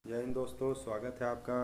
जय हिंद दोस्तों, स्वागत है आपका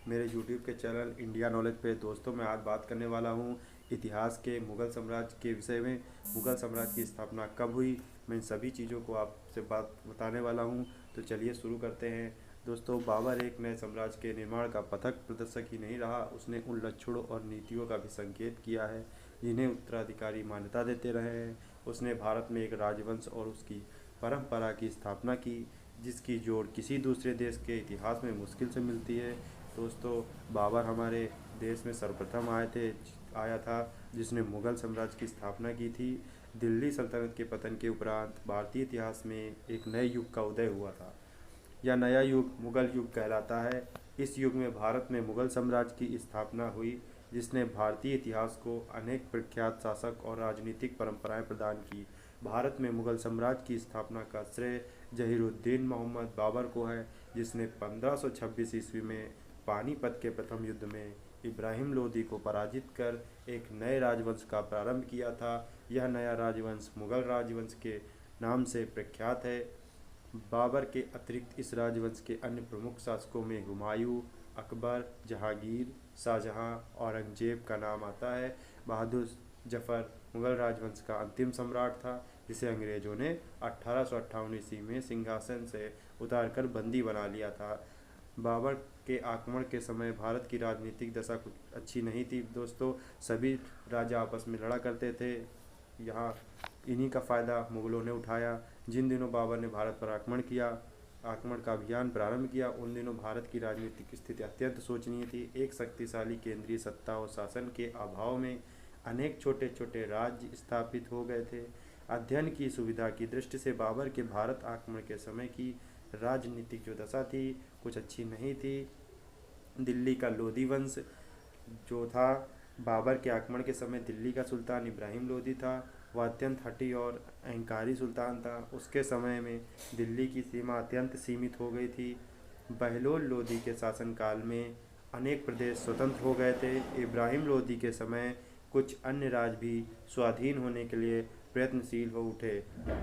मेरे YouTube के चैनल इंडिया नॉलेज पे। दोस्तों, मैं आज बात करने वाला हूँ इतिहास के मुग़ल साम्राज्य के विषय में। मुग़ल साम्राज्य की स्थापना कब हुई, मैं इन सभी चीज़ों को आपसे बात बताने वाला हूँ। तो चलिए शुरू करते हैं। दोस्तों, बाबर एक नए साम्राज्य के निर्माण का पथक प्रदर्शक ही नहीं रहा, उसने उन लक्षणों और नीतियों का भी संकेत किया है जिन्हें उत्तराधिकारी मान्यता देते रहे हैं। उसने भारत में एक राजवंश और उसकी परंपरा की स्थापना की जिसकी जोड़ किसी दूसरे देश के इतिहास में मुश्किल से मिलती है। दोस्तों, बाबर हमारे देश में सर्वप्रथम आया था जिसने मुग़ल साम्राज्य की स्थापना की थी। दिल्ली सल्तनत के पतन के उपरांत भारतीय इतिहास में एक नए युग का उदय हुआ था। यह नया युग मुग़ल युग कहलाता है। इस युग में भारत में मुग़ल साम्राज्य की स्थापना हुई जिसने भारतीय इतिहास को अनेक प्रख्यात शासक और राजनीतिक परंपराएं प्रदान की। भारत में मुग़ल साम्राज्य की स्थापना का श्रेय जहीरुद्दीन मोहम्मद बाबर को है, जिसने 1526 ईस्वी में पानीपत के प्रथम युद्ध में इब्राहिम लोदी को पराजित कर एक नए राजवंश का प्रारंभ किया था। यह नया राजवंश मुग़ल राजवंश के नाम से प्रख्यात है। बाबर के अतिरिक्त इस राजवंश के अन्य प्रमुख शासकों में हुमायूं, अकबर, जहांगीर, शाहजहां, औरंगजेब का नाम आता है। बहादुर जफर मुग़ल राजवंश का अंतिम सम्राट था जिसे अंग्रेज़ों ने 1858 ईस्वी में सिंहासन से उतारकर बंदी बना लिया था। बाबर के आक्रमण के समय भारत की राजनीतिक दशा कुछ अच्छी नहीं थी। दोस्तों, सभी राजा आपस में लड़ा करते थे। यहाँ इन्हीं का फ़ायदा मुग़लों ने उठाया। जिन दिनों बाबर ने भारत पर आक्रमण का अभियान प्रारंभ किया, उन दिनों भारत की राजनीतिक स्थिति अत्यंत शोचनीय थी। एक शक्तिशाली केंद्रीय सत्ता और शासन के अभाव में अनेक छोटे छोटे राज्य स्थापित हो गए थे। अध्ययन की सुविधा की दृष्टि से बाबर के भारत आक्रमण के समय की राजनीतिक जो दशा थी कुछ अच्छी नहीं थी। दिल्ली का लोधी वंश जो था, बाबर के आक्रमण के समय दिल्ली का सुल्तान इब्राहिम लोदी था। वह अत्यंत हठी और अहंकारी सुल्तान था। उसके समय में दिल्ली की सीमा अत्यंत सीमित हो गई थी। बहलोल लोदी के शासनकाल में अनेक प्रदेश स्वतंत्र हो गए थे। इब्राहिम लोदी के समय कुछ अन्य राज्य भी स्वाधीन होने के लिए प्रयत्नशील हो उठे।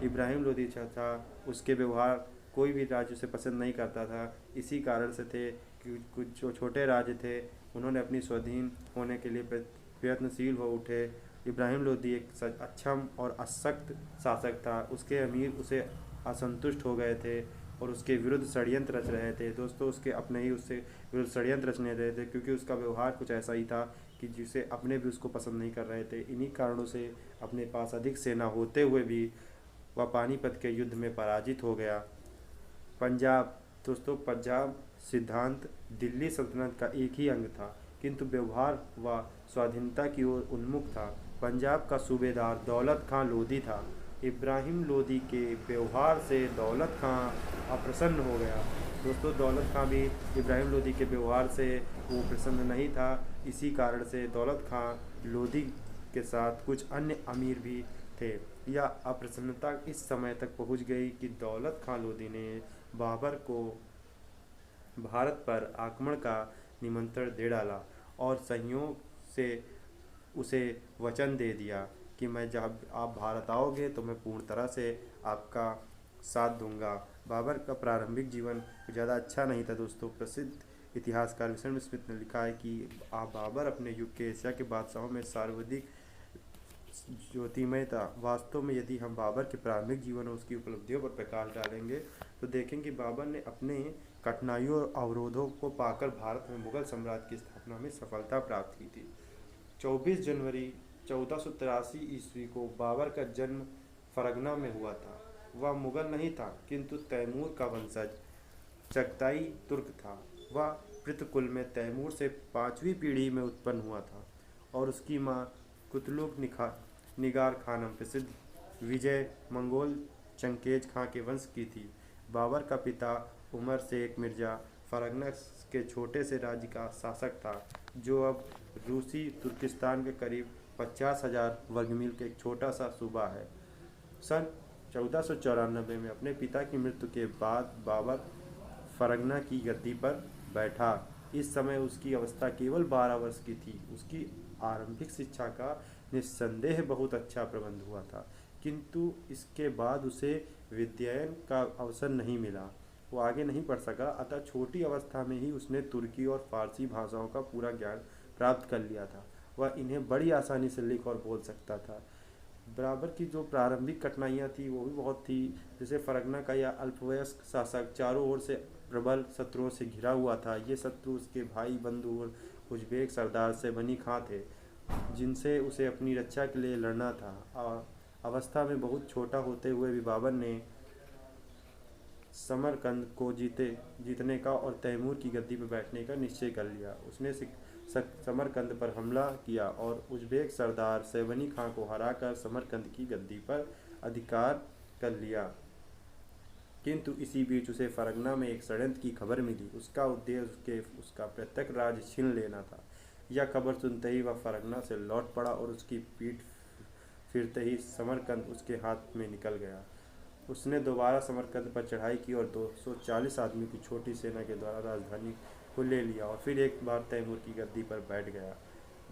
इब्राहिम लोदी था, उसके व्यवहार कोई भी राज्य उसे पसंद नहीं करता था। इसी कारण से थे कि कुछ जो छोटे राज्य थे उन्होंने अपनी स्वाधीन होने के लिए प्रयत्नशील हो उठे। इब्राहिम लोदी एक अक्षम और अशक्त शासक था। उसके अमीर उसे असंतुष्ट हो गए थे और उसके विरुद्ध षड्यंत्र रच रहे थे। दोस्तों, उसके अपने ही उससे विरुद्ध षड्यंत्र रचने रहे थे क्योंकि उसका व्यवहार कुछ ऐसा ही था कि जिसे अपने भी उसको पसंद नहीं कर रहे थे। इन्हीं कारणों से अपने पास अधिक सेना होते हुए भी वह पानीपत के युद्ध में पराजित हो गया। पंजाब दोस्तों, पंजाब सिद्धांत दिल्ली सल्तनत का एक ही अंग था, किंतु व्यवहार व स्वाधीनता की ओर उन्मुख था। पंजाब का सूबेदार दौलत खां लोधी था। इब्राहिम लोदी के व्यवहार से दौलत खां अप्रसन्न हो गया। दोस्तों, दौलत खां भी इब्राहिम लोदी के व्यवहार से वो प्रसन्न नहीं था। इसी कारण से दौलत खां लोदी के साथ कुछ अन्य अमीर भी थे। यह अप्रसन्नता इस समय तक पहुंच गई कि दौलत खां लोदी ने बाबर को भारत पर आक्रमण का निमंत्रण दे डाला और संयोग से उसे वचन दे दिया कि मैं जब आप भारत आओगे तो मैं पूर्ण तरह से आपका साथ दूंगा। बाबर का प्रारंभिक जीवन ज़्यादा अच्छा नहीं था। दोस्तों, प्रसिद्ध इतिहासकार विल्सन स्मिथ ने लिखा है कि आप बाबर अपने युग के एशिया के बादशाहों में सर्वाधिक ज्योतिमय था। वास्तव में यदि हम बाबर के प्रारंभिक जीवन और उसकी उपलब्धियों पर प्रकाश डालेंगे तो देखेंगे कि बाबर ने अपने कठिनाइयों और अवरोधों को पाकर भारत में मुग़ल साम्राज्य की स्थापना में सफलता प्राप्त की थी। 24 जनवरी 1483 ईस्वी को बाबर का जन्म फरगना में हुआ था। वह मुग़ल नहीं था किंतु तैमूर का वंशज चगताई तुर्क था। वह पितृकुल में तैमूर से 5वीं पीढ़ी में उत्पन्न हुआ था और उसकी माँ कुतलुक निगार खानम प्रसिद्ध विजय मंगोल चंगेज खां के वंश की थी। बाबर का पिता उमर शेख मिर्ज़ा फरगना के छोटे से राज्य का शासक था जो अब रूसी तुर्किस्तान के करीब 50,000 वर्ग मील का एक छोटा सा सूबा है। सन 1494 में अपने पिता की मृत्यु के बाद बाबर फरगना की गद्दी पर बैठा। इस समय उसकी अवस्था केवल 12 वर्ष की थी। उसकी आरंभिक शिक्षा का निस्संदेह बहुत अच्छा प्रबंध हुआ था, किंतु इसके बाद उसे विद्यायन का अवसर नहीं मिला। वो आगे नहीं बढ़ सका, अतः छोटी अवस्था में ही उसने तुर्की और फारसी भाषाओं का पूरा ज्ञान प्राप्त कर लिया था। वह इन्हें बड़ी आसानी से लिख और बोल सकता था। बराबर की जो प्रारंभिक कठिनाइयाँ थी वो भी बहुत थी। जैसे फरगना का यह अल्पवयस्क शासक चारों ओर से प्रबल शत्रुओं से घिरा हुआ था। ये शत्रु उसके भाई बंधु और उज़्बेक सरदार सेवनी खां थे, जिनसे उसे अपनी रक्षा के लिए लड़ना था। अवस्था में बहुत छोटा होते हुए भी बाबर ने समरकंद को जीतने का और तैमूर की गद्दी पर बैठने का निश्चय कर लिया। उसने समरकंद पर हमला किया और उज़्बेक सरदार सेवनी खां को हराकर समरकंद की गद्दी पर अधिकार कर लिया। किंतु इसी बीच उसे फरगना में एक षड्यंत्र की खबर मिली। उसका उद्देश्य उसका प्रत्यक्ष राज छीन लेना था। यह खबर सुनते ही वह फरगना से लौट पड़ा और उसकी पीठ फिरते ही समरकंद उसके हाथ में निकल गया। उसने दोबारा समरकंद पर चढ़ाई की और 240 आदमी की छोटी सेना के द्वारा राजधानी को ले लिया और फिर एक बार तैमूर की गद्दी पर बैठ गया।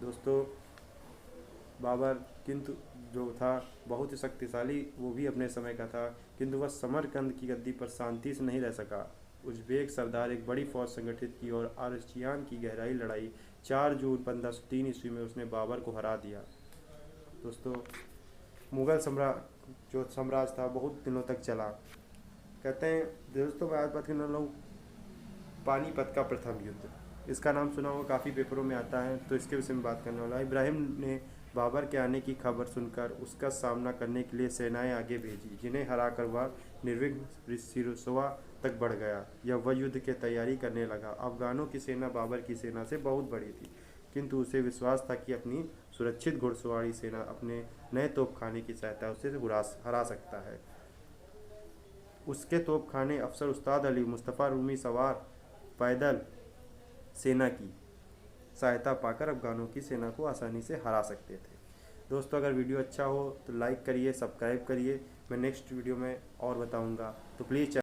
दोस्तों, बाबर किंतु जो था बहुत ही शक्तिशाली, वो भी अपने समय का था, किंतु वह समरकंद की गद्दी पर शांति से नहीं रह सका। उज़्बेक सरदार एक बड़ी फौज संगठित की और आर्चियान की गहराई लड़ाई 4 जून 1503 ईस्वी में उसने बाबर को हरा दिया। दोस्तों, मुग़ल जो साम्राज्य था बहुत दिनों तक चला। कहते हैं दोस्तों, मैं आज बात करने वाला हूँ पानीपत का प्रथम युद्ध। इसका नाम सुना होगा, काफ़ी पेपरों में आता है, तो इसके विषय में बात करने वाला है। इब्राहिम ने बाबर के आने की खबर सुनकर उसका सामना करने के लिए सेनाएं आगे भेजी, जिन्हें हराकर वह निर्विघ्न सिरस्वा तक बढ़ गया। यह वह युद्ध की तैयारी करने लगा। अफगानों की सेना बाबर की सेना से बहुत बड़ी थी, किंतु उसे विश्वास था कि अपनी सुरक्षित घुड़सवारी सेना अपने नए तोपखाने की सहायता से हरा सकता है। उसके तोपखाने अफसर उस्ताद अली मुस्तफ़ा रूमी सवार पैदल सेना की सहायता पाकर अफगानों की सेना को आसानी से हरा सकते थे। दोस्तों, अगर वीडियो अच्छा हो तो लाइक करिए, सब्सक्राइब करिए। मैं नेक्स्ट वीडियो में और बताऊंगा, तो प्लीज़